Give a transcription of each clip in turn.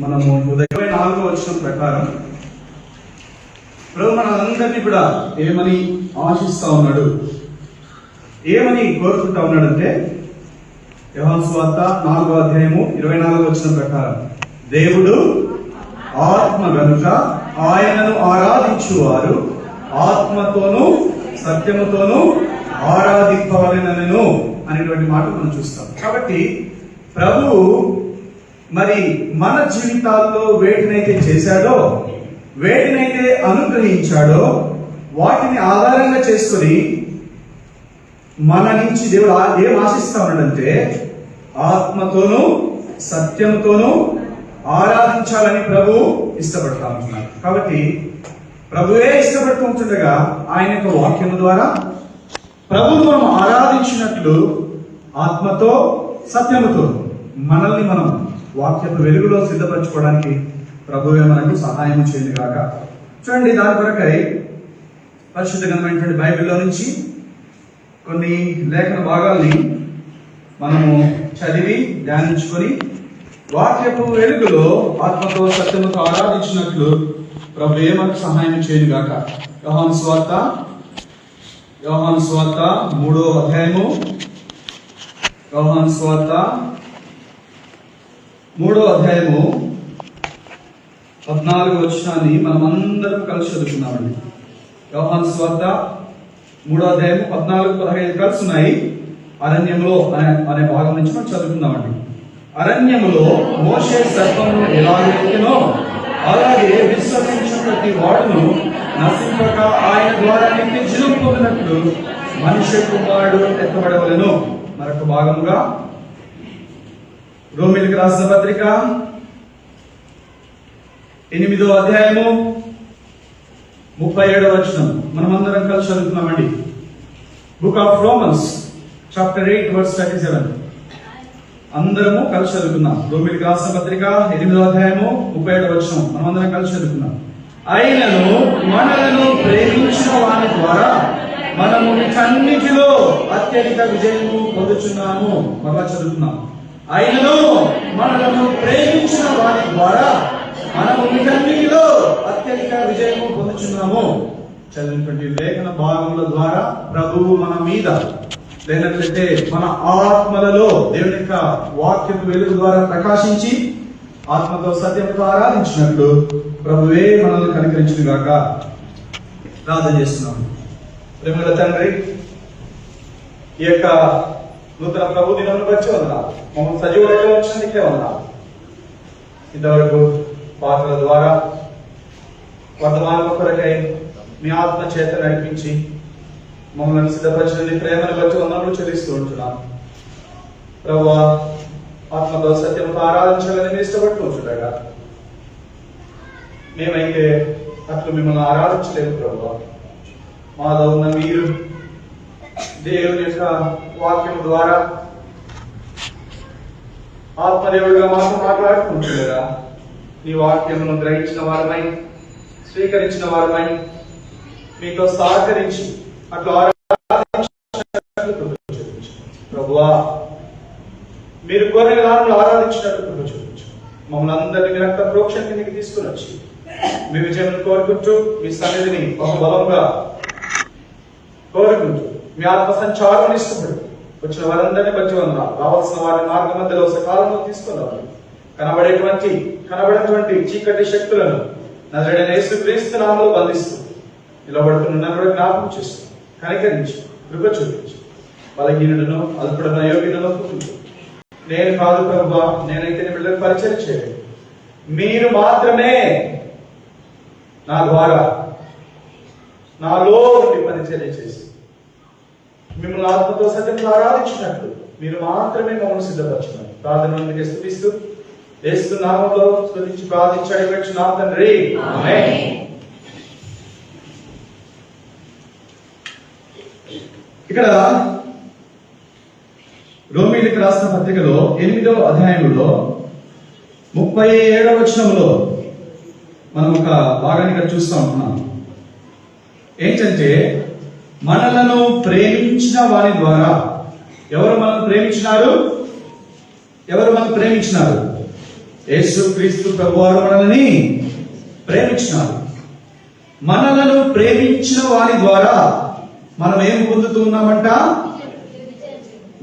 మనము 24వ వచనం ప్రకారం ప్రభు మనందరినీ కూడా ఏమని ఆశిస్తా ఉన్నాడు, ఏమని కోరుకుంటా ఉన్నాడంటే, యోహాను సువార్త 4వ అధ్యాయము 24వ వచనం ప్రకారం, దేవుడు ఆత్మ గనుక ఆయనను ఆరాధించువారు ఆత్మతోనూ సత్యముతోనూ ఆరాధింపవలెనను అనేటువంటి మాట మనం చూస్తాం. కాబట్టి ప్రభు మరి మన జీవితాల్లో వేటినైతే చేశాడో, వేటినైతే అనుగ్రహించాడో, వాటిని ఆధారంగా చేసుకొని మన నుంచి దేవుడు ఏం ఆశిస్తా ఉన్నాడంటే, ఆత్మతోనూ సత్యముతోనూ ఆరాధించాలని ప్రభు ఇష్టపడతా ఉంటున్నారు. కాబట్టి ప్రభువే ఇష్టపడుతూ ఉంటుండగా ఆయన యొక్క వాక్యము ద్వారా ప్రభువును మనం ఆరాధించినట్లు ఆత్మతో సత్యముతో మనల్ని మనం వాక్యపు వెలుగులో సిద్ధపరచుకోవడానికి ప్రభువే మనకు సహాయం చేయండి గాక. చూడండి, దాని కొరకై పరిశుద్ధ గ్రంథమైనటువంటి బైబిల్లో నుంచి కొన్ని లేఖన భాగాల్ని మనము చదివి ధ్యానించుకొని వాక్యపు వెలుగులో ఆత్మతో సత్యముతో ఆరాధించినట్లు ప్రభువే మనకు సహాయం చేయను గాక. యోహాను సువార్త 3వ అధ్యాయము, యోహాను సువార్త 3వ అధ్యాయము 14వ వచనాన్ని మనం అందరం కలిసి చదువుకున్నామండి. యోహాను సువార్త 3వ అధ్యాయము 14-15 కలిసి ఉన్నాయి. అరణ్యములో అనే భాగం నుంచి మనం చదువుకుందామండి. అరణ్యములో మోషే సర్పమును ఎలాగెత్తినో అలాగే విశ్వసించిన ప్రతి వాడును నశింపక ఆయన ద్వారా నిత్య జీవం పొందినట్లు మనుష్య కుమారుడు ఎత్తబడవలెను. మరొక భాగముగా రోమీయులకు రాసిన పత్రిక 8వ అధ్యాయము 37వ వచనం మనమందరం కలిసి చదువుతున్నామండి. Book of Romans chapter 8 verse 37 అందరము కలిసి చదువుకున్నాం. రోమీయులకు రాసిన పత్రిక 8వ అధ్యాయము 37వ వచనం మనమందరం కలిసి చదువుకున్నాం. ఆయనను మనలను ప్రేమించిన వాని ద్వారా మనము వీటన్నిటిలో అత్యధిక విజయము పొందుచున్నాము. మరలా చదువుతున్నాం. ఆయనను మనలను ప్రేమించిన వాని ద్వారా మనము వీటన్నిటిలో అత్యధిక విజయము పొందుచున్నాము. చదివినటువంటి లేఖన భాగముల ద్వారా ప్రభువు మన మీద లేనట్లయితే మన ఆత్మలలో దేవుని యొక్క వాక్యపు వెలుగు ద్వారా ప్రకాశించి ఆత్మతో సత్యంతో ఆరాధించినట్లు ప్రభువే మనల్ని కనికరించును గాక. ప్రార్థన చేస్తున్నాము. ప్రేమల తండ్రి, ఈ యొక్క నూతన ప్రభు దినమును బట్టి వందనాలు. మమ్మల్ని సజీవులుగా ఉంచినందుకే వందనాలు. ఇంతవరకు పాటల ద్వారా వర్తమానం కొరకై మీ ఆత్మ చేత నడిపించి మమ్మల్ని సిద్ధపరిచిన ప్రేమను బట్టి వందనములు చెల్లిస్తూ ఉంటున్నాం. ప్రభువా, ఆత్మతో సత్యంతో ఆరాధించాలని మీరు ఇష్టపడుతూ ఉంటుండగా మేమైతే అట్లు మిమ్మల్ని ఆరాధించలేము. ప్రభువా, మాలో ఉన్న మీరు దేవుని యొక్క వాక్యం ద్వారా ఆత్మదేవుడిగా మాతో మాట్లాడుకుంటుండగా నీ వాక్యమును గ్రహించిన వారమై, స్వీకరించిన వారమై, మీతో సహకరించి అట్లా ప్రభువా, మీరు కోరిన నామములో ఆరాధించినట్టు చూపించు. మమ్మల్ని అందరినీ మీ రక్త ప్రోక్షణ కిందకి తీసుకుని వచ్చి మీ విజయం కోరుకుంటూ మీ సన్నిధిని బహుబలంగా కోరుకుంటూ మీ ఆత్మ సంచారం ఇష్టపడు వచ్చిన వారందరినీ బట్టి వందనాలు. రావాల్సిన వారిని మార్గ మధ్యలో సకాలంలో తీసుకుని రావాలి. కనబడేటువంటి చీకటి శక్తులను నజరేయుడైన యేసుక్రీస్తు నామములో బంధిస్తూ నిలబడుతున్న నన్ను జ్ఞాపకం చేస్తూ కనికరించి కృప చూపించి బలహీనుడును అల్పుడను అయోగ్యుడను ఒప్పుకుంటూ నేను కాదు ప్రభువా, నేనైతే నీ బిడ్డలకు పరిచయం చేయలేదు, మీరు మాత్రమే నా ద్వారా నాలో ఉండి పరిచర్య చేసి మిమ్మల్ని ఆత్మతో సత్యంతో ఆరాధించినట్లు మీరు మాత్రమే మమ్మల్ని సిద్ధపరచున్నారు. ప్రార్థన స్తుతిస్తూ యేసు నామములో స్తుతించి ప్రార్థించాడు నా తండ్రి, ఆమేన్. ఇక్కడ రోమీయులకు రాసిన పత్రికలో 8వ అధ్యాయంలో 37వ వచనంలో మనం ఒక భాగాన్ని ఇక్కడ చూస్తూ ఉంటున్నాం. ఏంటంటే, మనలను ప్రేమించిన వారి ద్వారా ఎవరు మనం ప్రేమించినారు? యేసుక్రీస్తు ప్రభువారు మనల్ని ప్రేమించినారు. మనలను ప్రేమించిన వారి ద్వారా మనం ఏం పొందుతున్నామంట?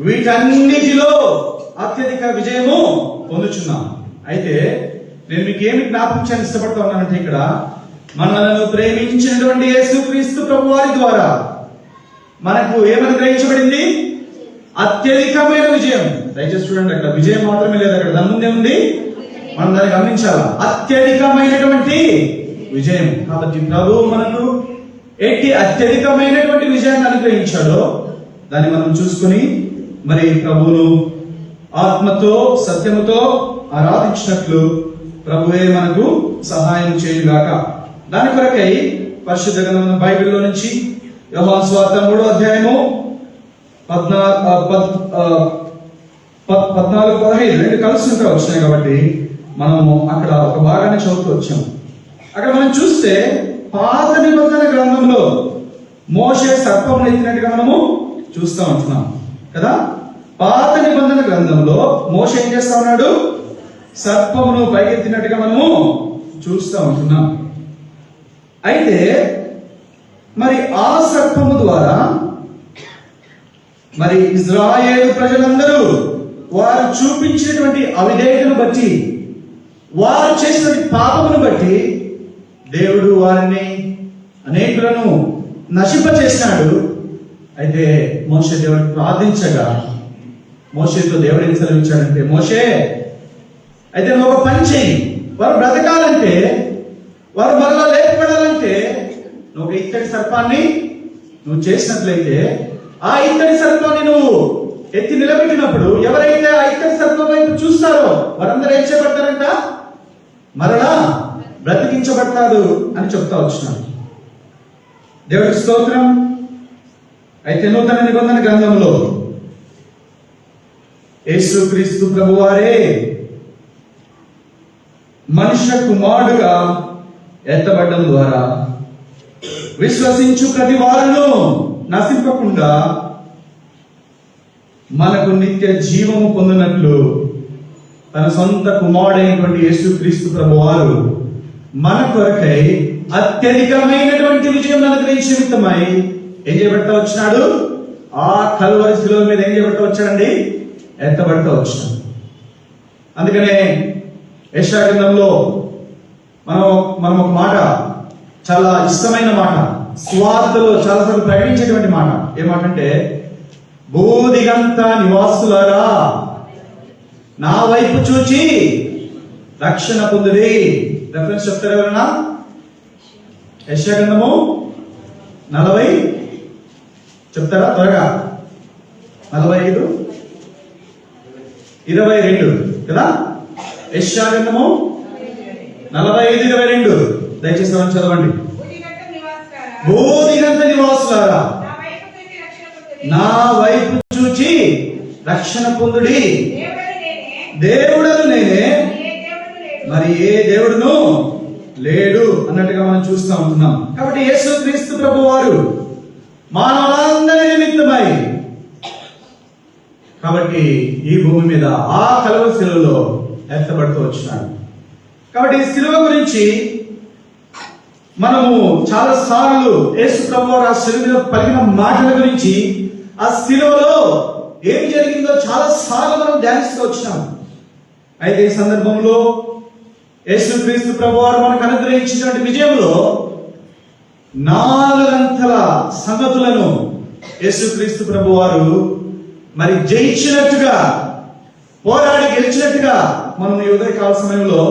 వీటన్నిటిలో అత్యధిక విజయము పొందుచున్నాం. అయితే నేను మీకు ఏమి జ్ఞాపించాలని ఇష్టపడతా ఉన్నానంటే, ఇక్కడ మనలను ప్రేమించినటువంటి యేసుక్రీస్తు ప్రభువారి ద్వారా మనకు ఏమని గ్రహించబడింది? అత్యధికమైన విజయం. దయచేసి చూడండి, అక్కడ విజయం మాత్రమే లేదు, అక్కడ దాని ముందే ఉంది, మనం దాన్ని గమనించాలి. అత్యధికమైనటువంటి విజయం. కాబట్టి ప్రభు మనకు ఎట్టి అత్యధికమైనటువంటి విజయాన్ని అనుగ్రహించాడో దాన్ని మనం చూసుకుని మరి ప్రభువును ఆత్మతో సత్యముతో ఆరాధించినట్లు ప్రభువే మనకు సహాయం చేయుగాక. దాని కొరకై పరిశుద్ధ గ్రంథం బైబిల్లో నుంచి యోహాను సువార్త 3వ అధ్యాయము 14-15 రెండు కలిసి వచ్చినాయి కాబట్టి మనము అక్కడ ఒక భాగాన్ని చదువుతూ వచ్చాము. అక్కడ మనం చూస్తే పాత నిబంధన గ్రంథంలో మోషే సర్పం ఎత్తినట్టుగా మనము చూస్తూ ఉంటున్నాం కదా. పాత నిబంధన గ్రంథంలో మోషే ఏం చేస్తా ఉన్నాడు? సర్పమును పైకెత్తినట్టుగా మనము చూస్తూ ఉంటున్నాం. అయితే మరి ఆ సర్పము ద్వారా మరి ఇజ్రాయేలు ప్రజలందరూ వారు చూపించినటువంటి అవిధేయతను బట్టి, వారు చేసినటువంటి పాపమును బట్టి దేవుడు వారిని అనేకులను నశింపచేసినాడు. అయితే మోషే దేవుడు ప్రార్థించగా మోషేతో దేవుడు ఏం సెలవిచ్చాడంటే, మోషే అయితే నువ్వు ఒక పని చేయి, వారు బ్రతకాలంటే, వారు మరలా లేపబడాలంటే నువ్వు ఒక ఇత్తడి సర్పాన్ని నువ్వు చేసినట్లయితే ఆ ఇత్తడి సర్పాన్ని నువ్వు ఎత్తి నిలబెట్టినప్పుడు ఎవరైతే ఆ ఇత్తడి సర్పం వైపు చూస్తారో వారందరూ ఏం చేయబడతారంట? మరలా బ్రతికించబడతారు అని చెప్తా వచ్చినాడు. దేవుడి స్తోత్రం. అయితే నూతన నిబంధన గ్రంథంలో యేసుక్రీస్తు ప్రభువారే మనుష్య కుమారుడుగా ఎత్తబడడం ద్వారా విశ్వసించు ప్రతి వారును నశింపకుండా మనకు నిత్య జీవము పొందినట్లు తన సొంత కుమారుడైనటువంటి యేసుక్రీస్తు ప్రభువారు మన కొరకై అత్యధికమైనటువంటి విజయం అనుగ్రహించే నిమిత్తమై ఏం చేయబడతా వచ్చినాడు? ఆ కల్వరి శిలువ మీద ఏం చేయబడతా వచ్చాడండి? ఎత్తబడతా వచ్చినాడు. అందుకనే యెషయా గ్రంథంలో మనం ఒక మాట, చాలా ఇష్టమైన మాట, స్వార్థలో చాలాసార్లు ప్రకటించేటువంటి మాట. ఏ మాట అంటే, భూదిగంత నివాసులారా నా వైపు చూచి రక్షణ పొందుడి. రెఫరెన్స్ చెప్తారు ఎవరన్నా? యెషయా గ్రంథము 40 చెప్తారా త్వరగా? 45:22 కదా. యెషయా గ్రంథము 45:22 దయచేసి చదవండి. భూదిగంత నివాసులారా నా వైపు చూచి రక్షణ పొందుడి. దేవుడను నేనే, మరి ఏ దేవుడును లేడు అన్నట్టుగా మనం చూస్తూ ఉంటున్నాం. కాబట్టి యేసుక్రీస్తు ప్రభువారు మానవులందరి నిమిత్తమై కాబట్టి ఈ భూమి మీద ఆ కల్వరి శిలువలో ఎత్తబడుతూ వచ్చినాడు. కాబట్టి ఈ శిలువ గురించి మనము చాలా సార్లు యేసు ప్రభువారు ఆ శిలువ మీద పలికిన మాటల గురించి, ఆ శిలువలో ఏం జరిగిందో చాలా సార్లు మనం ధ్యానిస్తూ వచ్చినాం. అయితే ఈ సందర్భంలో యేసుక్రీస్తు ప్రభువారు మనకు అనుగ్రహించినటువంటి విజయంలో 4 అంతల సంగతులను యేసుక్రీస్తు ప్రభువారు మరి జయించినట్టుగా, పోరాడి గెలిచినట్టుగా మనం ఈ ఉదయకాల సమయంలో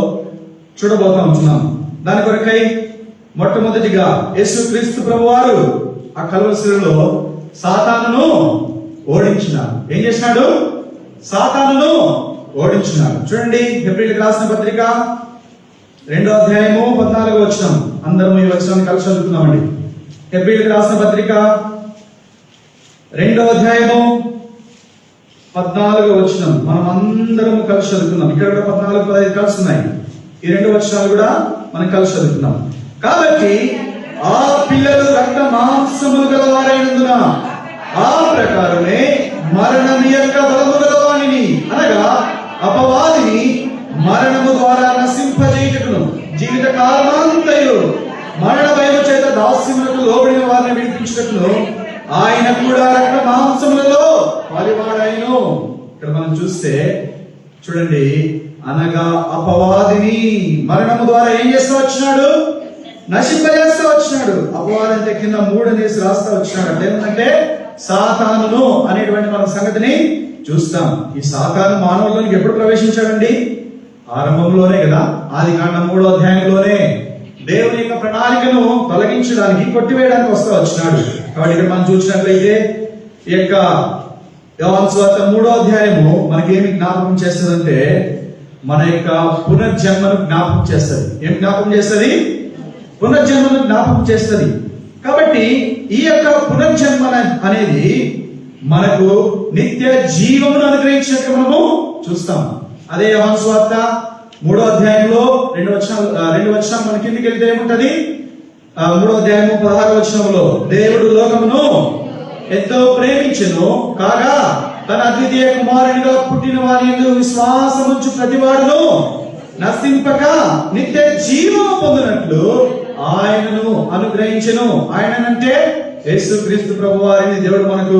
చూడబోతా ఉంటున్నాం. దాని కొరకై మొట్టమొదటిగా యేసుక్రీస్తు ప్రభువారు ఆ కల్వరి శిలువలో సాతానును ఓడించినాడు. ఏం చేసినాడు? సాతానును ఓడించినాడు. చూడండి, హెబ్రీయులకు రాసిన పత్రిక 2వ అధ్యాయము 14వ వచనం. అందరం ఈ వచనాన్ని కలిసి చదువుతున్నామండి. హెబ్రీయులకు రాసిన పత్రిక 2వ అధ్యాయము 14వ వచనం మనం అందరం కలిసి చదువుతున్నాం. ఇక్కడ కూడా 14, 15 కలిసి ఉన్నాయి. ఈ 2 వచనాలు కూడా మనం కలిసి చదువుతున్నాం. కాబట్టి ఆ పిల్లలు రక్త మాంసములు గలవారైనందున ఆ ప్రకారమే మరణం యొక్క బలము గలవాణిని, అనగా అపవాదిని మరణము ద్వారా నశింపజేయుటకును జీవిత కాలమంతయు మరణ భయము చేత దాస్యములకు లోబడిన వారిని విడిపించుటకును ఆయన కూడా రక్త మాంసములలో పాలివాడాయను. ఇక్కడ మనం చూస్తే చూడండి, అనగా అపవాదిని మరణము ద్వారా ఏం చేస్తూ వచ్చినాడు? నశింపజేస్తూ వచ్చినాడు. అపవాది అంటే కింద 3 అనేసి రాస్తా వచ్చినాడు. అంటే ఏమంటే సాతానును అనేటువంటి మన సంగతిని చూస్తాం. ఈ సాతాను మానవుల్లోనికి ఎప్పుడు ప్రవేశించాడండి? ఆరంభంలోనే కదా, ఆదికాండం 3వ అధ్యాయంలోనే దేవుని యొక్క ప్రణాళికను తొలగించడానికి, కొట్టివేయడానికి వస్తూ వచ్చినాడు. కాబట్టి ఇక్కడ మనం చూసినట్లయితే ఈ యొక్క యోహాను సువార్త 3వ అధ్యాయము మనకేమి జ్ఞాపకం చేస్తుందంటే మన యొక్క పునర్జన్మను జ్ఞాపకం చేస్తుంది. ఏం జ్ఞాపకం చేస్తుంది? పునర్జన్మను జ్ఞాపకం చేస్తుంది. కాబట్టి ఈ యొక్క పునర్జన్మ అనేది మనకు నిత్య జీవమును అనుగ్రహించినట్టు మనము చూస్తాం. అదే యోహాను సువార్త 3వ అధ్యాయంలో 2 వచనాలు మన కిందికి వెళ్తే ఏముంటది? 3వ అధ్యాయము 16వ వచనంలో దేవుడు లోకమును ఎంతో ప్రేమించెను కాగా తన అద్వితీయ కుమారునిగా పుట్టిన వారి యందు విశ్వాసముంచు ప్రతివాడును నశింపక నిత్య జీవము పొందినట్లు ఆయనను అనుగ్రహించెను. ఆయనంటే యేసుక్రీస్తు ప్రభువారిని దేవుడు మనకు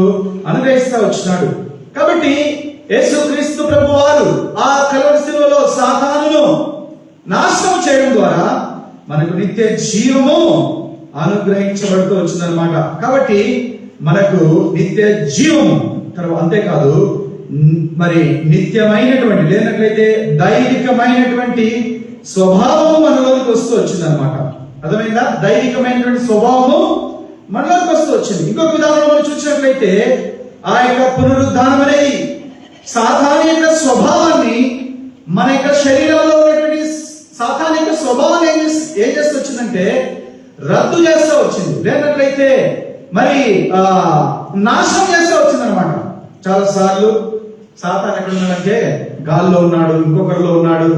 అనుగ్రహిస్తూ వచ్చినాడు. కాబట్టి యేసుక్రీస్తు ప్రభువారు ఆ కల్వరి శిలువలో సాతానును నాశనం చేయడం ద్వారా మనకు నిత్య జీవము అనుగ్రహించబడుతూ వచ్చిందనమాట. కాబట్టి మనకు నిత్య జీవము తర్వాత అంతేకాదు, మరి నిత్యమైనటువంటి లేనట్లయితే దైవికమైనటువంటి స్వభావము మనలోనికి వస్తూ వచ్చింది అనమాట. అర్థమైందా? దైవికమైనటువంటి స్వభావము మనలోనికి వస్తూ వచ్చింది. ఇంకొక విధానంలో మనం చూసినట్లయితే ఆ యొక్క పునరుద్ధానం అనేది సాతాను యొక్క స్వభావాన్ని, మన యొక్క శరీరంలో ఉన్నటువంటి సాతాను యొక్క స్వభావాన్ని ఏం చేస్తూ వచ్చిందంటే రద్దు చేస్తూ వచ్చింది. లేనట్లయితే మరి నాశనం చేస్తూ వచ్చింది అనమాట. చాలా సార్లు సాతాను ఎక్కడ ఉన్నాడంటే గాల్లో ఉన్నాడు, ఇంకొకరిలో ఉన్నాడు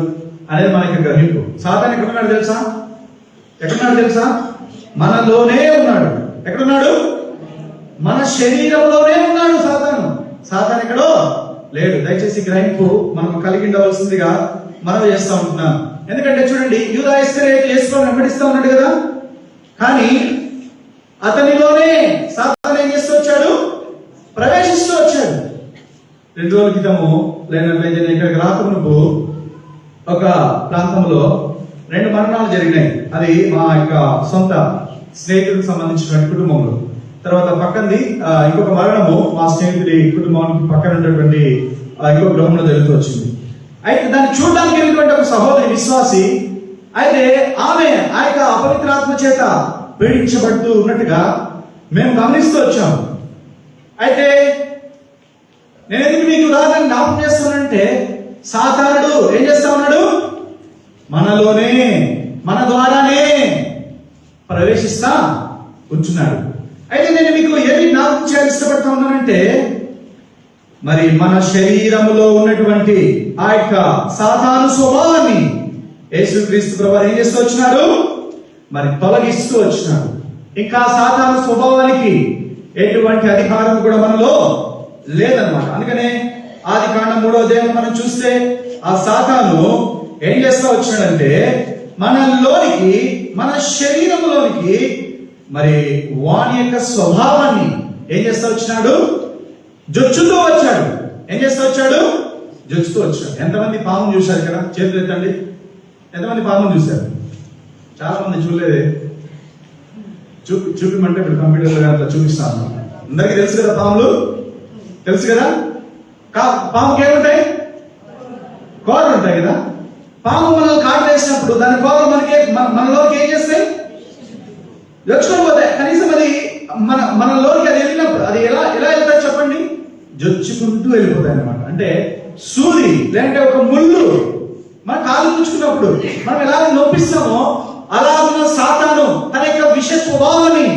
అనేది మనకి గ్రహింపు. సాతాను ఎక్కడున్నాడు తెలుసా? ఎక్కడున్నాడు తెలుసా? మనలోనే ఉన్నాడు. ఎక్కడున్నాడు? మన శరీరంలోనే ఉన్నాడు సాతాను. సాతాను ఎక్కడో లేడు. దయచేసి గ్రహింపు మనం కలిగి ఉండవలసిందిగా మనం చేస్తూ ఉంటున్నాం. ఎందుకంటే చూడండి, యూదా ఇస్కరియోతు యేసును వెంబడిస్తూ ఉన్నాడు కదా, కానీ అతనిలోనే సాతాను ఏం చేస్తూ వచ్చాడు? ప్రవేశిస్తూ వచ్చాడు. 2 రోజుల క్రితము లేనట్లయితే నేను ఇక్కడికి రాకమునుపు ఒక ప్రాంతంలో 2 మరణాలు జరిగినాయి. అది మా యొక్క సొంత స్నేహితులకు సంబంధించినటువంటి కుటుంబంలో. తర్వాత పక్కనది ఇంకొక మరణము మా స్నేహితుడి కుటుంబానికి పక్కన ఉన్నటువంటి ఇంకొక గృహంలో జరుగుతూ వచ్చింది. అయితే దాన్ని చూడడానికి వెళ్ళినటువంటి ఒక సహోదరి విశ్వాసి, అయితే ఆమె ఆ యొక్క అపవిత్రాత్మ చేత పీడించబడుతూ ఉన్నట్టుగా మేము గమనిస్తూ వచ్చాము. అయితే నేను ఎందుకు మీకు ఉదాహరణ జ్ఞాపకం చేస్తున్నానంటే, సాతానుడు ఏం చేస్తా ఉన్నాడు? మనలోనే, మన ద్వారానే ప్రవేశిస్తా ఉంటున్నాడు. అయితే నేను మీకు ఏమి జ్ఞాపకం చేయాలి ఇష్టపడతా ఉన్నానంటే, మరి మన శరీరములో ఉన్నటువంటి ఆ యొక్క సాతాను స్వభావాన్ని యేసుక్రీస్తు ప్రభువు ఏం చేస్తూ వచ్చినాడు? మరి తొలగిస్తూ వచ్చినాడు. ఇంకా సాతాను స్వభావానికి ఎటువంటి అధికారం కూడా మనలో లేదన్నమాట. అందుకనే ఆదికాండం 3వ అధ్యాయం మనం చూస్తే ఆ సాతాను ఏం చేస్తూ వచ్చినాడంటే మనలోనికి, మన శరీరంలోనికి మరి వాని యొక్క స్వభావాన్ని ఏం చేస్తూ వచ్చినాడు? జొచ్చుతూ వచ్చాడు. ఏం చేస్తూ వచ్చాడు? జొచ్చుతూ వచ్చాడు. ఎంతమంది పాము చూశారు ఇక్కడ? చేతులు ఎత్తండి. ఎంతమంది పామును చూశారు? చాలా మంది చూడలేదే. చూపిమంటే ఇప్పుడు కంప్యూటర్లో అట్లా చూపిస్తాను. అందరికీ తెలుసు కదా పాములు? తెలుసు కదా? పాముకి ఏముంటాయి? కోరలు ఉంటాయి కదా. పాము మనల్ని కాటు వేసినప్పుడు దాని కోరలు మనలోకి ఏం చేస్తాయి? జొచ్చుకొని పోతాయి. కనీసం అది మనలోకి అది వెళ్ళినప్పుడు అది ఎలా వెళ్తాయి చెప్పండి? జొచ్చుకుంటూ వెళ్ళిపోతాయి అనమాట. అంటే సూది లేదంటే ఒక ముళ్ళు మన కాలు పుచ్చుకున్నప్పుడు మనం ఎలా నొప్పిస్తామో అలా ఉన్న సాతాను తన యొక్క విష స్వభావాన్ని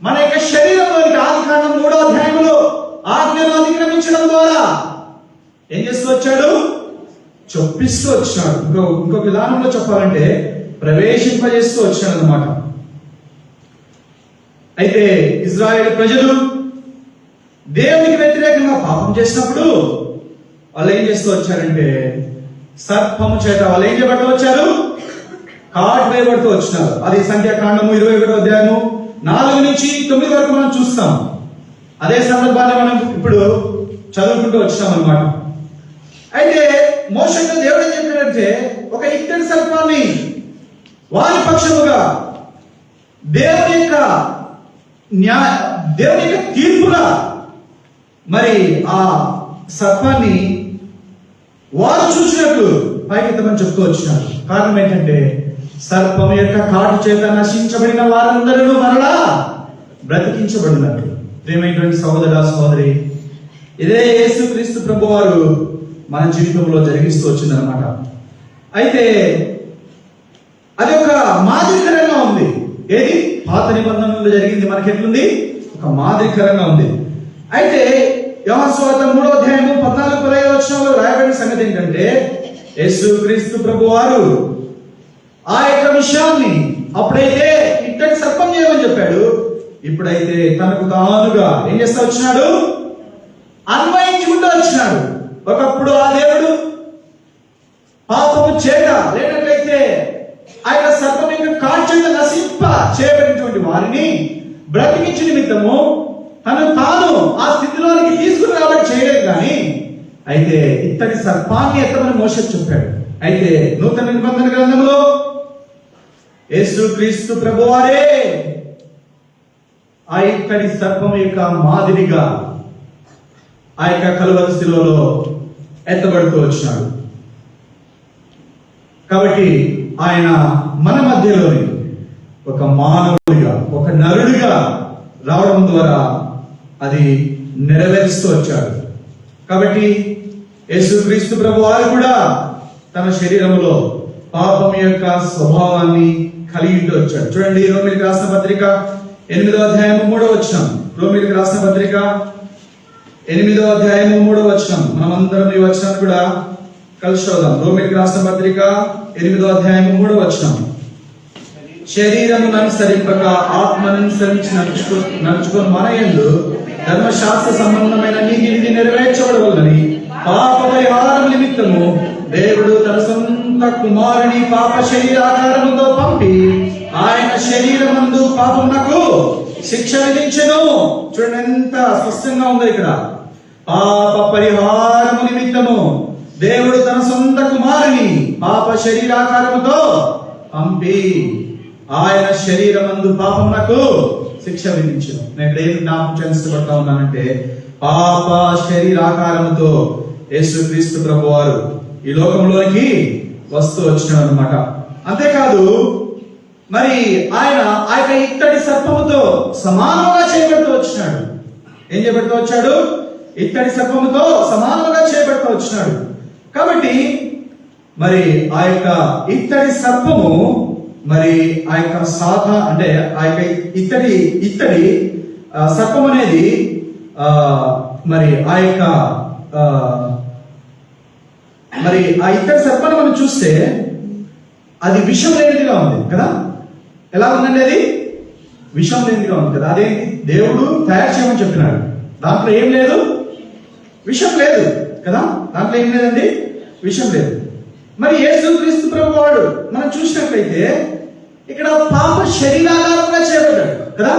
మన యొక్క శరీరంలోనికి ఆదికాండం 3వ అధ్యాయంలో ఆజ్ఞను అతిక్రమించడం ద్వారా ఏం చేస్తూ వచ్చాడు? చొప్పిస్తూ వచ్చినాడు. ఇంకొక విధానంలో చెప్పాలంటే ప్రవేశింపజేస్తూ వచ్చాడు అన్నమాట. అయితే ఇజ్రాయేల్ ప్రజలు దేవునికి వ్యతిరేకంగా పాపం చేసినప్పుడు వాళ్ళు ఏం చేస్తూ వచ్చారంటే సర్పము చేత వాళ్ళు ఏం చేయబడుతూ వచ్చారు? కాటు వేయబడుతూ వచ్చినారు. అది సంఖ్యాకాండము 21వ అధ్యాయము 4 నుంచి 9 వరకు మనం చూస్తాం. అదే సందర్భాన్ని మనం ఇప్పుడు చదువుకుంటూ వచ్చాం అన్నమాట. అయితే మోషేతో దేవుడు ఏం చెప్పాడంటే, ఒక ఇత్తడి సర్పాన్ని వారి పక్షముగా దేవుని యొక్క తీర్పుగా మరి ఆ సర్పాన్ని వారు చూసినట్లు పైకెత్తమని చెప్తూ వచ్చినారు. కారణం ఏంటంటే, సర్పం యొక్క కాటు చేత నశించబడిన వారందరూ మరలా బ్రతికించబడినట్లు. ప్రియమైనటువంటి సహోదర సహోదరి, ఇదే యేసుక్రీస్తు ప్రభువారు మన జీవితంలో జరిగిస్తూ వచ్చిందనమాట. అయితే అది ఒక మాదిరికరంగా ఉంది. ఏది? పాత నిబంధనలో జరిగింది మనకి ఎట్లుంది? ఒక మాదిరికరంగా ఉంది. అయితే యోహాను సువార్త 3వ అధ్యాయము 14-15 వచనాల్లో రాయబడిన సంగతి ఏంటంటే, యేసుక్రీస్తు ప్రభువారు ఆ యొక్క విషయాన్ని అప్పుడైతే ఇట్టటి సర్పం చేయమని చెప్పాడు, ఇప్పుడైతే తనకు తానుగా ఏం చేస్తా వచ్చినాడు? అన్వయించుకుంటూ వచ్చినాడు. ఒకప్పుడు ఆ దేవుడు పాపము చేత లేనట్లయితే ఆ యొక్క సర్పం యొక్క కాటు చేత నశింప చేయబడినటువంటి వారిని బ్రతికించిన నిమిత్తము తను తాను ఆ స్థితిలోనికి తీసుకుని రాబట్టి చేయలేదు. కానీ అయితే ఇత్తడి సర్పాన్ని ఎత్తమని మోషే చెప్పాడు. అయితే నూతన నిబంధన గ్రంథంలో యేసుక్రీస్తు ప్రభువారే ఆ ఇత్తడి సర్పం యొక్క మాదిరిగా ఆ యొక్క కలువరి శిలువలో ఎత్తబడుతూ వచ్చినాడు. కాబట్టి ఆయన మన మధ్యలోని ఒక మానవుడిగా, ఒక నరుడిగా రావడం ద్వారా అది నెరవేరుస్తూ వచ్చాడు. కాబట్టి యేసుక్రీస్తు ప్రభువారు కూడా తన శరీరంలో పాపం యొక్క స్వభావాన్ని కలిగి వచ్చాడు. చూడండి, రోమీయులకు రాసిన పత్రిక 8వ అధ్యాయము 3వ వచనం. రోమీయులకు రాసిన పత్రిక 8వ అధ్యాయము 3వ వచనం. మనమందరం ఈ వచనాన్ని కూడా కలిసి చదువుదాం. రోమీయులకు రాసిన పత్రిక 8వ అధ్యాయము 3వ వచనం. శరీరమును అనుసరింపక ఆత్మను అనుసరించి నడుచుకొని మన యందు ధర్మశాస్త్ర సంబంధమైన నీతి విధి నెరవేర్చబడవలనని పాప పరిహారం నిమిత్తము దేవుడు తన సొంత కుమారుని పాప శరీరాకారముతో పంపి ఆయన శరీరమందు పాపమునకు శిక్ష విధించెను. చూడండి ఎంత స్పష్టంగా ఉందో ఇక్కడ. పాప పరిహారము నిమిత్తము దేవుడు తన సొంత కుమారుని పాప శరీరాకారముతో పంపి ఆయన శరీరమందు పాపమునకు శిక్ష విధించెను. నేను ఇక్కడ ఏం జ్ఞాపకం చేస్తూ ఉన్నానంటే, పాప శరీరాకారముతో యేసుక్రీస్తు ప్రభువారు ఈ లోకంలోనికి వస్తూ వచ్చినాడు అనమాట. అంతేకాదు, మరి ఆయన ఆ యొక్క ఇత్తడి సర్పముతో సమానంగా చేయబడుతూ వచ్చినాడు. ఏం చేయబడుతూ వచ్చాడు? ఇత్తడి సర్పముతో సమానంగా చేయబడుతూ వచ్చినాడు. కాబట్టి మరి ఆ యొక్క ఇత్తడి సర్పము మరి ఆ యొక్క అంటే ఆ యొక్క ఇత్తడి సర్పం అనేది మరి ఆ యొక్క మరి ఆ ఇత్తడి సర్పాన్ని మనం చూస్తే అది విషం లేనిదిగా ఉంది కదా. ఎలా ఉందండి? అది విషం లేనిదిగా ఉంది కదా. అదేంటి? దేవుడు తయారు చేయమని చెప్పినాడు. దాంట్లో ఏం లేదు, విషం లేదు కదా. దాంట్లో ఏం లేదండి, విషం లేదు. మరి యేసుక్రీస్తు ప్రభువాడు మనం చూసినట్లయితే ఇక్కడ పాప శరీరాకారంగా చేయబడ్డాడు కదా.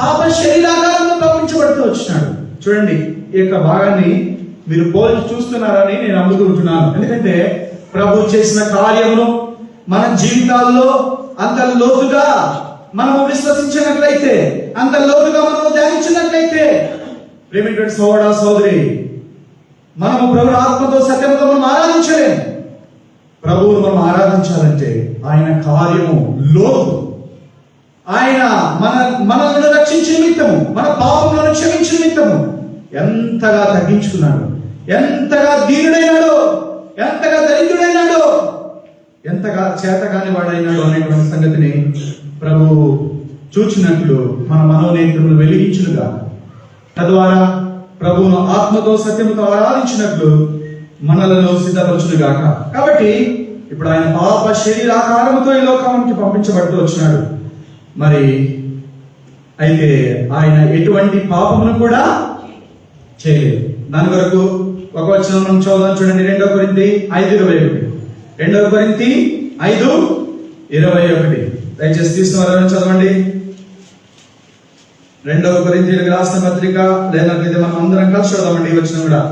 పాప శరీరాకారంలో పంపించబడుతూ వచ్చినాడు. చూడండి, ఈ యొక్క భాగాన్ని మీరు పోల్చి చూస్తున్నారని నేను నమ్ముకుంటున్నాను. ఎందుకంటే ప్రభు చేసిన కార్యమును మన జీవితాల్లో అంత లోతుగా మనము విశ్వసించినట్లయితే, అంత లోతుగా మనము ధ్యానించినట్లయితే, ప్రేమిటువంటి సోదర సోదరి, మనము ప్రభు ఆత్మతో సత్యంతో మనం ఆరాధించలేము. ప్రభువును మనం ఆరాధించాలంటే ఆయన కార్యము లోతు. ఆయన మనల్ని రక్షించే నిమిత్తము, మన పాపములను క్షమించే నిమిత్తము ఎంతగా తగ్గించుకున్నాడు, ఎంతగా దీనుడైనాడో, ఎంతగా దరిద్రుడైనాడో, ఎంతగా చేతగాని వాడైనాడో అనేటువంటి సంగతిని ప్రభు చూచినట్లు మన మనోనేత్రములు వెలిగించునుగా, తద్వారా ప్రభువును ఆత్మతో సత్యముతో ఆరాధించినట్లు మనలను సిద్ధపరచునుగాక. కాబట్టి ఇప్పుడు ఆయన పాప శరీరాకారముతో ఈ లోకానికి పంపించబడుతూ వచ్చినాడు. మరి అయితే ఆయన ఎటువంటి పాపమును కూడా చేయలేదు. దాని వరకు ఒక వచనం మనం చదువుదాం చూడండి. 2 కొరింథీ 5:21. 2 కొరింథీ 5:21. దయచేసి తీసుకున్నారని చదవండి. 2 కొరింథీయులకు రాసిన పత్రిక, లేదంటే మనం అందరం కలిసి చదువుదామండి ఈ వచనం కూడా.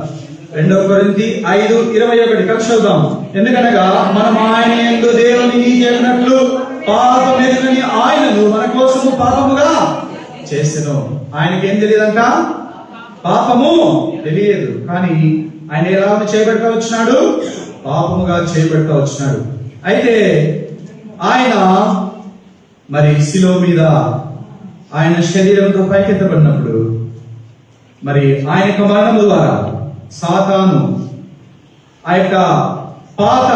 2 కొరింథీ 5:21 కలిసి చదువుదాం. ఎందుకనగా మనం ఆయన యందు దేవుని నీతి అన్నట్లు పాపమెరుగని ఆయనను మన కోసము పాపముగా చేసెను. ఆయనకి ఏం తెలియదంట? పాపము తెలియదు. కానీ ఆయన ఎలా చేయబెడతా వచ్చినాడు? పాపముగా చేయబెడతా వచ్చినాడు. అయితే ఆయన మరి శిలువ మీద ఆయన శరీరంతో పైకెత్తబడినప్పుడు మరి ఆయన యొక్క మరణము ద్వారా సాతాను ఆ యొక్క పాత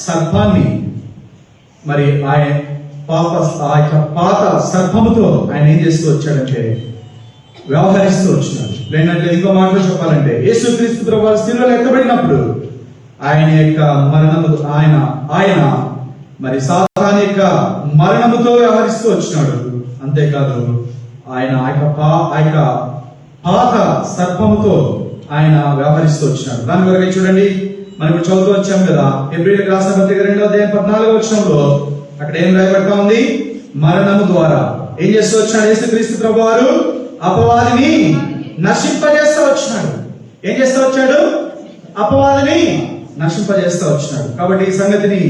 సర్పాన్ని మరి ఆ యొక్క పాత సర్పముతో ఆయన ఏం చేస్తూ వచ్చాడంటే వ్యవహరిస్తూ వచ్చినాడు. లేదంటే ఇంకో మాటలో చెప్పాలంటే యేసుక్రీస్తు ప్రభువు శిలువలో ఎత్తబడినప్పుడు ఆయన యొక్క మరణము ఆయన మరి సాతాను యొక్క మరణముతో వ్యవహరిస్తూ వచ్చినాడు. అంతేకాదు ఆయన ఆ యొక్క పాత సర్పముతో ఆయన వ్యవహరిస్తూ వచ్చినాడు. దాని వరకు చూడండి, మనం చదువుతూ వచ్చాం కదా, హెబ్రీయులకు రాసిన పత్రిక 2వ అధ్యాయం 14వ వచనంలో అక్కడ ఏం రాయబడతా ఉంది? మరణము ద్వారా ఏం చేస్తూ వచ్చినాడు? యేసుక్రీస్తు ప్రభువారు అపవాదిని నశింపజేస్తూ వచ్చినాడు. ఏం చేస్తూ వచ్చాడు? అపవాదిని నశింపజేస్తూ వచ్చినాడు. కాబట్టి ఈ సంగతిని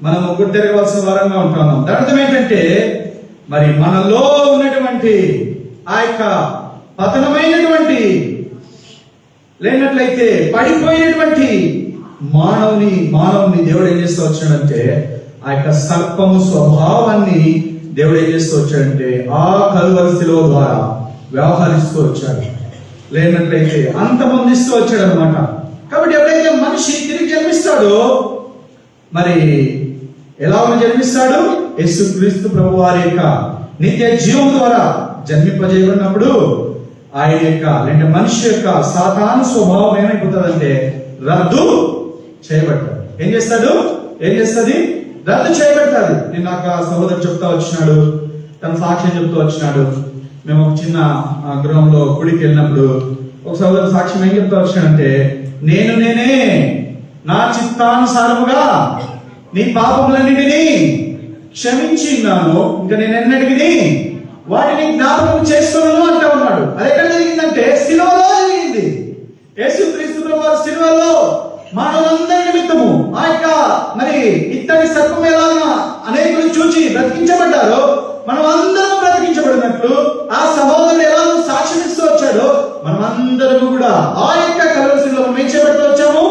మనం గుర్తెరగవలసిన వారంగా ఉంటున్నాం. దాని అర్థం ఏంటంటే మరి మనలో ఉన్నటువంటి ఆ యొక్క పతనమైనటువంటి లేనట్లయితే పడిపోయినటువంటి మానవుని దేవుడు ఏం చేస్తూ వచ్చాడంటే ఆ యొక్క సర్పము స్వభావాన్ని దేవుడు ఏం చేస్తూ వచ్చాడంటే ఆ కలువరి శిలువ ద్వారా వ్యవహరిస్తూ వచ్చాడు. లేనట్లయితే అంతమొందిస్తూ వచ్చాడు అనమాట. కాబట్టి ఎవరైతే మనిషి తిరిగి జన్మిస్తాడో మరి ఎలా జన్మిస్తాడు? యేసుక్రీస్తు ప్రభు వారి యొక్క నిత్య జీవం ద్వారా జన్మింపజేయబడినప్పుడు ఆయన యొక్క లేదంటే మనిషి యొక్క సాతాను స్వభావం ఏమైపోతుందంటే రద్దు చేయబడతాడు. ఏం చేస్తుంది? రద్దు చేయబడతాది. నేను నాకు సహోదరు చెప్తా వచ్చినాడు, తన సాక్ష్యం చెప్తూ వచ్చినాడు. మేము ఒక చిన్న గృహంలో గుడికి వెళ్ళినప్పుడు ఒక సహోదరు సాక్ష్యం ఏం చెప్తా వచ్చినాడంటే, నేనే నా చిత్తానుసారముగా నీ పాపములన్నిటినీ క్షమించిన్నాను, ఇంకా నేను ఎన్నటికి వాటిని జ్ఞాపకం చేస్తున్నాను అంటా ఉన్నాడు. అది ఎక్కడ జరిగిందంటే శిలువలో జరిగింది. యేసుక్రీస్తు ప్రభువు శిలువలో మానవులందరి నిమిత్తము ఆ యొక్క మరి ఇత్తడి సర్పం ఎలాగా అనేకులు చూచి బ్రతికించబడ్డారో మనం అందరం బ్రతికించబడినట్లు ఆ సహోదరుడు ఎలా సాక్ష్యం ఇస్తూ వచ్చాడో మనం అందరము కూడా ఆ యొక్క కలువరి శిలువలో మనం ఏం చేయబడుతూ వచ్చాము?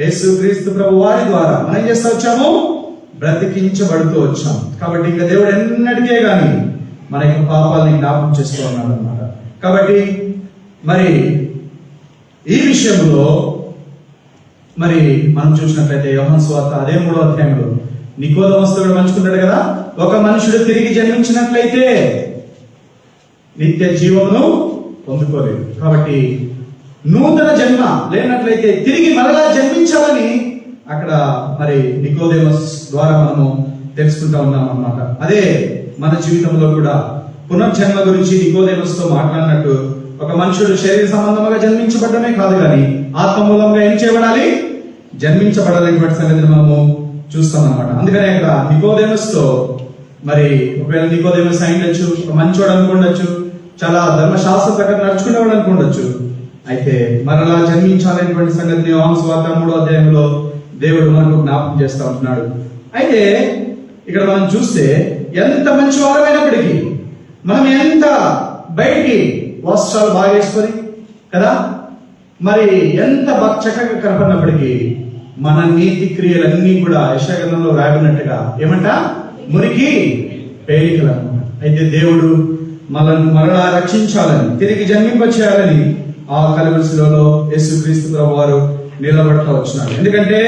యేసుక్రీస్తు ప్రభు వారి ద్వారా మనం ఏం చేస్తూ వచ్చాము? బ్రతికించబడుతూ వచ్చాము. కాబట్టి ఇంకా దేవుడు ఎన్నటికే గాని మన యొక్క పాపాలని జ్ఞాపకం చేస్తూ ఉన్నాడు అన్నమాట. కాబట్టి మరి ఈ విషయంలో మరి మనం చూసినట్లయితే యోహాను సువార్త అదే 3వ అధ్యాయంలో నికోదేమోతో కూడా పంచుకుంటాడు కదా, ఒక మనుషుడు తిరిగి జన్మించినట్లయితే నిత్య జీవమును పొందుకోలేదు. కాబట్టి నూతన జన్మ లేనట్లయితే తిరిగి మరలా జన్మించాలని అక్కడ మరి నికోదేమోస్ ద్వారా మనము తెలుసుకుంటా ఉన్నాం అన్నమాట. అదే మన జీవితంలో కూడా పునర్జన్మ గురించి నికోదేమోస్ తో మాట్లాడినట్టు ఒక మనుషుడు శరీర సంబంధంగా జన్మించబడమే కాదు కానీ ఆత్మ మూలంగా ఏం చేయబడాలి? జన్మించబడాలనేటువంటి సంగతిని మనము చూస్తాం అన్నమాట. అందుకనే అక్కడ నికోదేమోస్ తో మరి ఒకవేళ నికోదేమోస్ అయిండొచ్చు, ఒక మంచోడు అనుకోండొచ్చు, చాలా ధర్మశాస్త్ర ప్రకారం నడుచుకునేవాడు అనుకోండొచ్చు. అయితే మరలా జన్మించాలనేటువంటి సంగతిని యోహాను సువార్త 3వ అధ్యాయంలో దేవుడు మనకు జ్ఞాపకం చేస్తూ ఉంటున్నాడు. అయితే ఇక్కడ మనం చూస్తే ఎంత మంచి వారమైనప్పటికీ మనం ఎంత బయటికి వస్త్రాలు బాగా వేసుకొని కదా మరి ఎంత చక్కగా కనపడినప్పటికీ మన నీతి క్రియలన్నీ కూడా యెషయా గ్రంథంలో రాయబడినట్టుగా ఏమంట? మురికి పేలికలు అన్నమాట. అయితే దేవుడు మనల్ని మరలా రక్షించాలని తిరిగి జన్మింపచేయాలని ఆ కలువరి శిలువలో యేసుక్రీస్తు ప్రభువు వారు నిలబడతా వచ్చినారు. ఎందుకంటే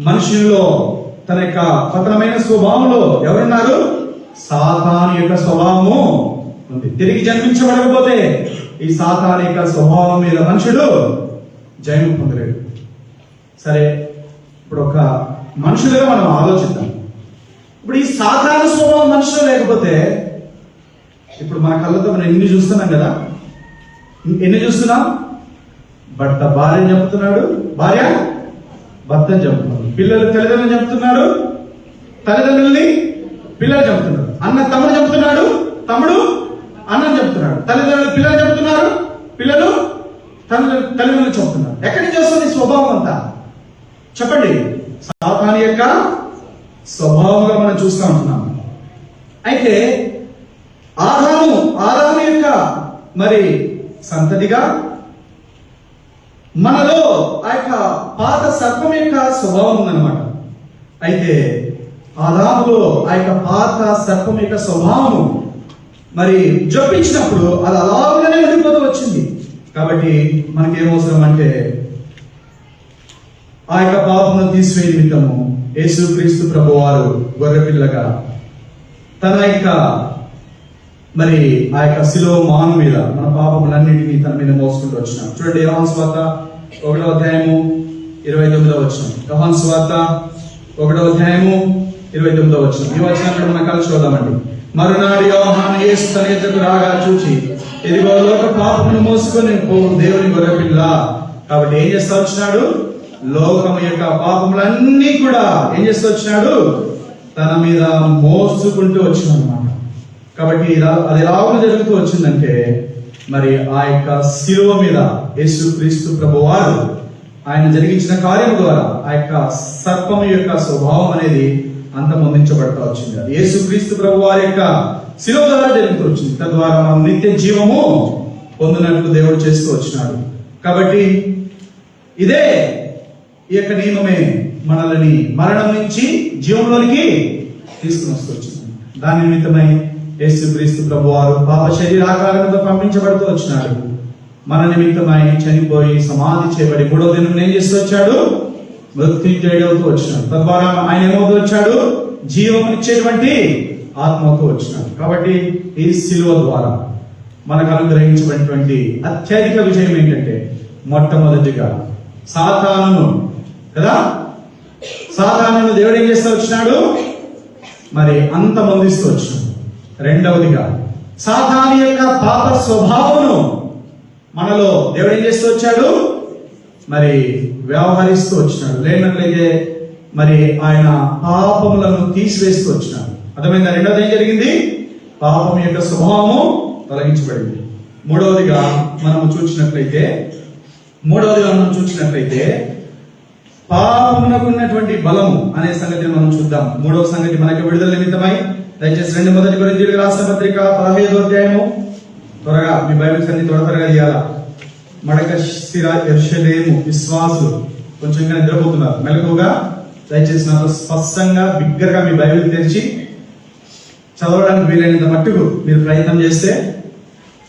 మనుషుల్లో తన యొక్క పతనమైన స్వభావంలో ఎవరున్నారు? సాతాను యొక్క స్వభావము ఉంది. తిరిగి జన్మించబడకపోతే ఈ సాతాను యొక్క స్వభావం మీద మనుషుడు జయం పొందలేడు. సరే, ఇప్పుడు ఒక మనుషులుగా మనం ఆలోచిద్దాం. ఇప్పుడు ఈ సాతాను స్వభావం మనుషులు లేకపోతే ఇప్పుడు మన కళ్ళతో మనం ఎన్ని చూస్తున్నాం కదా, ఎన్ని చూస్తున్నాం? భర్త భార్యని చంపుతున్నాడు, భార్య భర్తని చంపుతున్నాడు, పిల్లలు తల్లిదండ్రులు చంపుతున్నారు, తల్లిదండ్రుల్ని పిల్లలు చంపుతున్నారు, అన్న తమ్ముడు చంపుతున్నాడు, తమ్ముడు అన్నని చంపుతున్నాడు, తల్లిదండ్రులు పిల్లలు చంపుతున్నారు, పిల్లలు తల్లిదండ్రులు చంపుతున్నారు. ఎక్కడి నుంచి వస్తుంది స్వభావం అంతా చెప్పండి? సాతాను యొక్క స్వభావంగా మనం చూస్తూ ఉంటున్నాం. అయితే ఆదాము యొక్క మరి సంతతిగా మనలో ఆ యొక్క పాత సర్పం యొక్క స్వభావం ఉందన్నమాట. అయితే ఆదాములో ఆ యొక్క పాత సర్పం యొక్క స్వభావము మరి జొప్పించినప్పుడు అది అలాగనే ఉండిపోతూ వచ్చింది. కాబట్టి మనకేమవసరం అంటే ఆ యొక్క పాపమును తీసివేయ నిమిత్తము యేసుక్రీస్తు ప్రభువారు గొర్రెపిల్లగా తన యొక్క మరి ఆ యొక్క శిలువ మాను మీద మన పాపములన్నింటినీ తన మీద మోసుకుంటూ వచ్చినాం. చూడండి, యోహాను సువార్త 1వ అధ్యాయము 29వ వచనం. యోహాను సువార్త 1వ అధ్యాయము 29వ వచనం. ఈ వచనాన్ని మనం కలిసి చూద్దామండి. మరునాడు యోహాను యేసు తన ఎదురుకు రాగా చూచి, ఇదిగో లోక పాపమును మోసుకొని పోవు దేవుని గొర్రెపిల్ల. కాబట్టి ఏం చేస్తా వచ్చినాడు? లోకం యొక్క పాపములన్నీ కూడా ఏం చేస్తూ వచ్చినాడు? తన మీద మోసుకుంటూ వచ్చినాడు అన్నమాట. కాబట్టి అది ఎలాగో జరుగుతూ వచ్చిందంటే మరి ఆ యొక్క శిలువ మీద యేసుక్రీస్తు ప్రభువారు ఆయన జరిగించిన కార్యం ద్వారా ఆ యొక్క సర్పం యొక్క స్వభావం అనేది అంతమొందించబడతా వచ్చింది. అది యేసుక్రీస్తు ప్రభువారి యొక్క శిలువ ద్వారా జరుగుతూ వచ్చింది. తద్వారా మనం నిత్య జీవము పొందినట్లు దేవుడు చేస్తూ వచ్చినాడు. కాబట్టి ఇదే ఈ యొక్క నియమమే మనల్ని మరణం నుంచి జీవంలోనికి తీసుకుని వస్తూ వచ్చింది. దాని నిమిత్తమై యేసుక్రీస్తు ప్రభువారు పాప శరీరాకారంతో పంపించబడుతూ వచ్చినాడు. మన నిమిత్తమై చనిపోయి సమాధి చేయబడి 3వ దినం ఏం చేస్తూ వచ్చాడు? మృత్యుంజయుడవుతూ వచ్చినాడు. తద్వారా ఆయన ఏమవుతూ వచ్చాడు? జీవం ఇచ్చేటువంటి ఆత్మతో వచ్చినాడు. కాబట్టి ఈ శిలువ ద్వారా మనకు అనుగ్రహించబడినటువంటి అత్యధిక విజయం ఏంటంటే మొట్టమొదటిగా సాతానును దేవుడు ఏం చేస్తూ వచ్చినాడు? మరి అంతమొందిస్తూ వచ్చినాడు. రెండవదిగా సాతాను యొక్క పాప స్వభావమును మనలో దేవుడు ఏం చేస్తూ వచ్చాడు? మరి వ్యవహరిస్తూ వచ్చినాడు. లేనట్లయితే మరి ఆయన పాపములను తీసివేస్తూ వచ్చినాడు. అర్థమైందా? రెండవది ఏం జరిగింది? పాపం యొక్క స్వభావము తొలగించబడింది. మూడవదిగా మనం చూసినట్లయితే పాపమునకు ఉన్నటువంటి బలము అనే సంగతిని మనం చూద్దాం. 3వ సంగతి మనకి విడుదల నిమిత్తమై దయచేసి 2 కొరింథీయులకు రాసిన పత్రిక 15వ అధ్యాయము. త్వరగా మీ బైబిల్స్ అన్ని త్వరగా తీయాలా. మడక స్థిర యెరూషలేము విశ్వాసులు కొంచెం నిద్రపోతున్నారు. మెలకుగా దయచేసి నాతో స్పష్టంగా బిగ్గరగా మీ బైబిల్ తెరిచి చదవడానికి వీలైనంత మట్టుకు మీరు ప్రయత్నం చేస్తే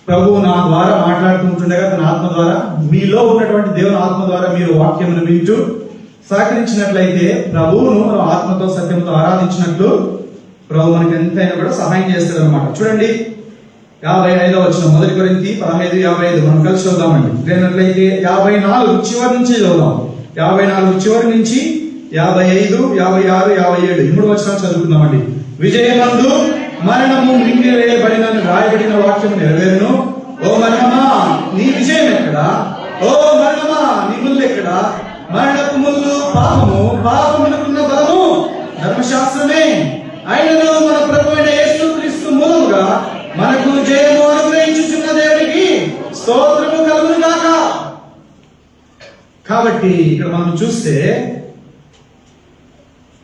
ప్రభువు నా ద్వారా మాట్లాడుతుంటుండగా తన ఆత్మ ద్వారా మీలో ఉన్నటువంటి దేవుని ఆత్మ ద్వారా మీరు వాక్యమును వింటూ సహకరించినట్లయితే ప్రభువును మనం ఆత్మతో సత్యంతో ఆరాధించినట్లు ప్రభు మనకి ఎంతైనా కూడా సహాయం చేస్తాడు అనమాట. చూడండి, 55వ వచనం. 1 కొరింథీ 15:55 మనం కలిసి చూద్దామండి. లేనట్లయితే 54 చివరి నుంచి చదువుదాం. 54 చివరి నుంచి 55, 56, 57 ఈ 3 వచనాలు చదువుకుందామండి. విజయమందు మరణము మింగివేయబడినని రాయబడిన వాక్యం నెరవేరును. ఓ మరణమా నీ విజయం ఎక్కడా? ఓ మరణమా నీ ముళ్ళు ఎక్కడా? మరణపు ముళ్ళు పాపము, పాపమునకున్న బలము ధర్మశాస్త్రమే. ఆయనను మన ప్రభువైన యేసుక్రీస్తు మూలముగా మనకు జయము అనుగ్రహించుచున్న దేవునికి స్తోత్రము కలుగును గాక. కాబట్టి ఇక్కడ మనం చూస్తే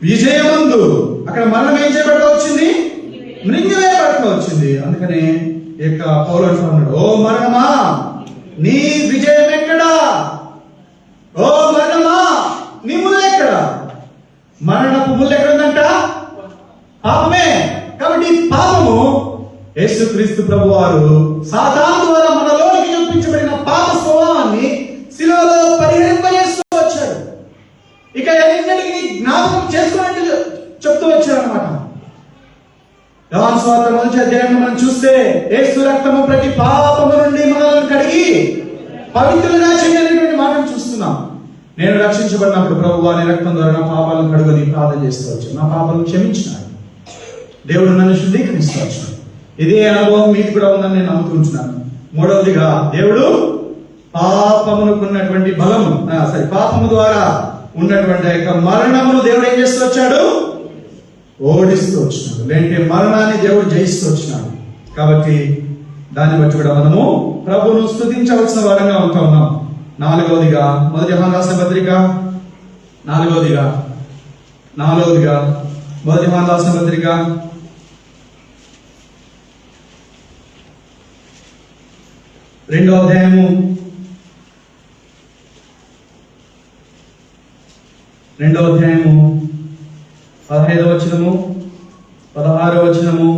విజయమందు అక్కడ మరణం ఏం చేయబడతా వచ్చింది? మృంగివేయబడతా వచ్చింది. అందుకనే ఇక పౌలు అంటున్నాడు, ఓ మరణమా నీ విజయం ఎక్కడా? ఓ మరణమా నీ ముళ్ళు ఎక్కడా? మరణపు ముళ్ళు ఎక్కడుందంట? పాపమే. కాబట్టి పాపము యేసుక్రీస్తు ప్రభువారు సాతాను ద్వారా మనలోనికి చూపించబడిన పాప స్వభావాన్ని శిలువలో పరిహరింపజేస్తూ వచ్చాడు. ఇక ఎన్నింటికి జ్ఞాపకం చేసుకున్నట్టు చెప్తూ వచ్చాడు అనమాట. యోహాను సువార్త 1వ అధ్యాయంలో మనం చూస్తే యేసు రక్తము ప్రతి పాపము నుండి మనల్ని కడిగి పవిత్రులుగా చేయాలనేటువంటి మాటను చూస్తున్నాం. నేను రక్షించబడినప్పుడు ప్రభువు వారి రక్తం ద్వారా నా పాపాలను కడుగని ప్రార్థన చేస్తూ వచ్చాను. నా పాపాలను క్షమించినాడు. దేవుడు నన్ను శుద్ధీకరిస్తూ వచ్చాడు. ఇదే అనుభవం మీకు కూడా ఉందని నేను నమ్ముతుంటున్నాను. మూడవదిగా దేవుడు పాపమునకున్నటువంటి బలము పాపము ద్వారా ఉన్నటువంటి ఆ యొక్క మరణమును దేవుడు ఏం చేస్తూ వచ్చాడు? ఓడిస్తూ వచ్చినాడు. లేదంటే మరణాన్ని దేవుడు జయిస్తూ వచ్చినాడు. కాబట్టి దాన్ని బట్టి కూడా మనము ప్రభువును స్తుతించవలసిన వారంగా ఉంటా ఉన్నాం. నాలుగవదిగా మొదటి యోహాను రాసిన పత్రిక నాలుగవదిగా మొదటి యోహాను రాసిన పత్రిక 2వ అధ్యాయము 15వ వచనము 16వ వచనము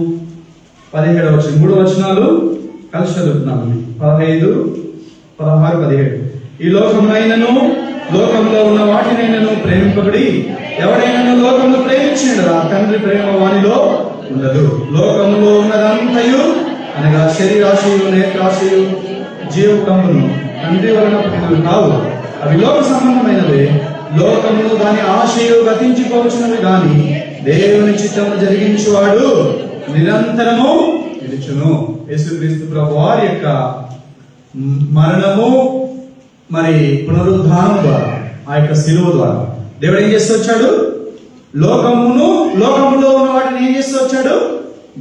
17వ వచనం 3 వచనాలు కలిసి చదువుతున్నాము. 15, 16, 17. ఈ లోకమునైనను లోకంలో ఉన్న వాటినైనను ప్రేమింపబడి ఎవడైనా లోకమును ప్రేమించినడా తండ్రి ప్రేమ వానిలో ఉండదు. లోకములో ఉన్నదంతయు అనగా శరీరాశయు, నేత్రాశయు, జీవకంబును తండ్రి వలన పుట్టినవి కావు. అవి లోక సంబంధమైనవే. లోకమును దాని ఆశయు గతించిపోవచ్చున్నవి గాని దేవుని చిత్తమును జరిగించువాడు నిరంతరము నిలుచును. యేసుక్రీస్తు ప్రభు వారి యొక్క మరణము మరి పునరుద్ధానం ద్వారా, ఆ యొక్క శిలువ ద్వారా దేవుడు ఏం చేస్తూ వచ్చాడు? లోకములో ఉన్న వాటిని ఏం చేస్తూ వచ్చాడు?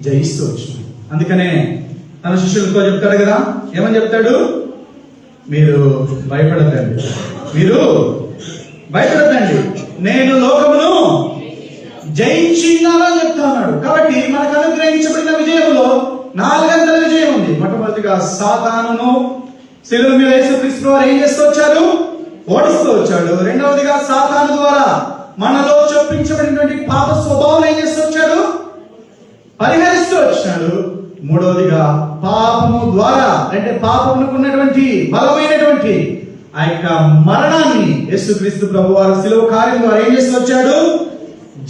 జయిస్తూ వచ్చాడు. అందుకనే తన శిష్యులతో చెప్తాడు కదా, ఏమని చెప్తాడు? మీరు భయపడద్దండి, నేను లోకమును జయించినానని చెప్తా ఉన్నాడు. కాబట్టి మనకు అనుగ్రహించబడిన విజయంలో 4 గంటల విజయం ఉంది. మొట్టమొదటిగా సాతానును శిలువ మీద యేసుక్రీస్తు వారు ఏం చేస్తూ వచ్చారు? ఓడిస్తూ వచ్చాడు. రెండవదిగా సాతాను ద్వారా మనలో చొప్పించబడినటువంటి పాప స్వభావం ఏం చేస్తూ వచ్చాడు? పరిహరిస్తూ వచ్చాడు. మూడవదిగా పాపము ద్వారా అంటే పాపమునకు ఉన్నటువంటి బలమైనటువంటి ఆ యొక్క మరణాన్ని యేసుక్రీస్తు ప్రభు వారు శిలువ కార్యం ద్వారా ఏం చేస్తూ వచ్చాడు?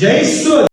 జయిస్తూ